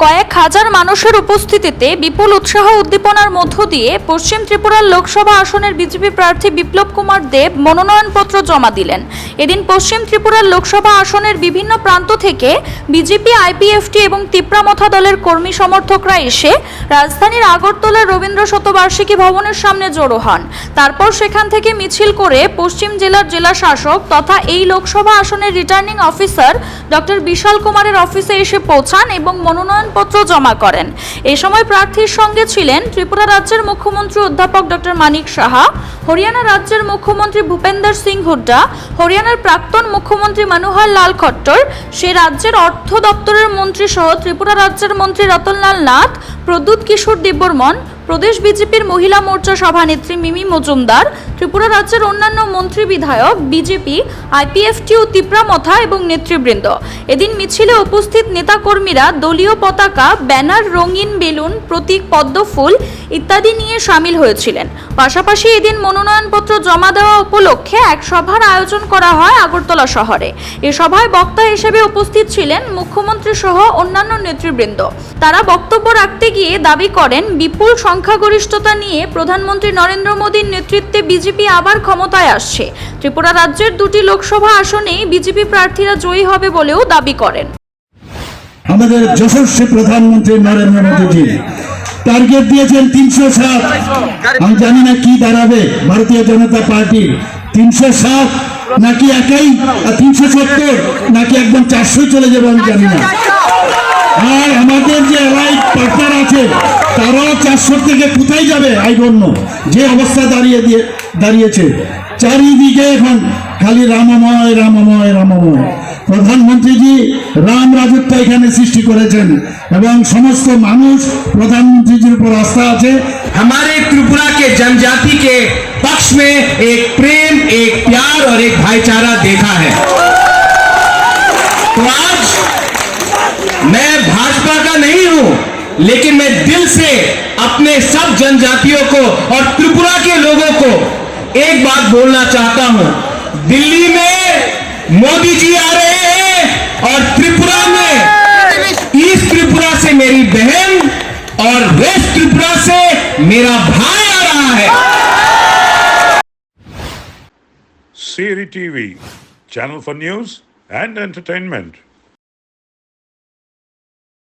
কয়েক হাজার মানুষের উপস্থিতিতে বিপুল উৎসাহ উদ্দীপনার মধ্য দিয়ে পশ্চিম ত্রিপুরার লোকসভা আসনের বিজেপি প্রার্থী বিপ্লব কুমার দেব মনোনয়নপত্র জমা দিলেন। এদিন পশ্চিম ত্রিপুরার লোকসভা আসনের বিভিন্ন প্রান্ত থেকে বিজেপি, আইপিএফটি এবং তিপ্রামথা দলের কর্মী সমর্থকরা এসে রাজধানীর আগরতলার রবীন্দ্র শতবার্ষিকী ভবনের সামনে জড়ো হন। তারপর সেখান থেকে মিছিল করে পশ্চিম জেলার জেলা শাসক তথা এই লোকসভা আসনের রিটার্নিং অফিসার ডক্টর বিশাল কুমারের অফিসে এসে পৌঁছান এবং মনোনয়নপত্র জমা করেন। এই সময় প্রার্থীর সঙ্গে ছিলেন ত্রিপুরা রাজ্যের মুখ্যমন্ত্রী অধ্যাপক ডক্টর মানিক সাহা, হরিয়ানা রাজ্যের মুখ্যমন্ত্রী ভূপেন্দর সিং হুড্ডা, হরিয়ানার প্রাক্তন মুখ্যমন্ত্রী মনোহর লাল খট্টর, সে রাজ্যের অর্থ দপ্তরের মন্ত্রী সহ ত্রিপুরা রাজ্যের মন্ত্রী রতনলাল নাথ, প্রদ্যুৎ কিশোর দেববর্মন, প্রদেশ বিজেপির মহিলা মোর্চা সভানেত্রী মিমি মজুমদার, ত্রিপুরা রাজ্যের অন্যান্য মন্ত্রী, বিধায়ক, বিজেপি, আইপিএফটি ও তিপ্রামথা এবং নেতৃবৃন্দ। এদিন মিছিলে উপস্থিত নেতাকর্মীরা দলীয় পতাকা, ব্যানার, রঙিন বেলুন, প্রতীক, পদ্মফুল ইত্যাদি নিয়ে সামিল হয়েছিলেন। পাশাপাশি এদিন মনোনয়নপত্র জমা দেওয়া উপলক্ষে এক সভার আয়োজন করা হয় আগরতলা শহরে। এ সভায় বক্তা হিসেবে উপস্থিত ছিলেন মুখ্যমন্ত্রী সহ অন্যান্য নেতৃবৃন্দ। তারা বক্তব্য রাখতে গিয়ে দাবি করেন, বিপুল সংখ্যাগরিষ্ঠতা নিয়ে প্রধানমন্ত্রী নরেন্দ্র মোদীর নেতৃত্বে বিজেপি আবার ক্ষমতায় আসছে। ত্রিপুরা রাজ্যের দুটি লোকসভা আসনেই বিজেপি প্রার্থীরা জয়ী হবে বলেও দাবি করেন। আমাদের যশস্বী প্রধানমন্ত্রী নরেন্দ্র মোদীজি টার্গেট দিয়েছেন 307। আমি জানি না কি দাঁড়াবে ভারতীয় জনতা পার্টির, 307 নাকি একাই 370 নাকি একদম 400 চলে যাবে আমি জানি না। আর আমাদের যে এলাইট পার্টনার আছে তারাও 400 থেকে কোথায় যাবে আইগণ্য, যে অবস্থা দাঁড়িয়েছে চারিদিকে এখন খালি রামময় রামময় রামময়। প্রধানমন্ত্রীজি রাম রাজত্ব এখানে সৃষ্টি করেছেন এবং সমস্ত মানুষ প্রধানমন্ত্রীজির উপর আস্থা আছে। हमारे त्रिपुरा के जनजाति के पक्ष में एक प्रेम, एक प्यार और एक भाईचारा देखा है। तो आज मैं भाजपा का नहीं हूं, लेकिन मैं दिल से अपने सब जनजातियों को और त्रिपुरा के लोगों को एक बात बोलना चाहता हूं। दिल्ली में मोदी जी आ रहे हैं और त्रिपुरा में ईस्ट त्रिपुरा से मेरी बहन और वेस्ट त्रिपुरा से मेरा भाई आ रहा है। CRI TV, channel for news and entertainment.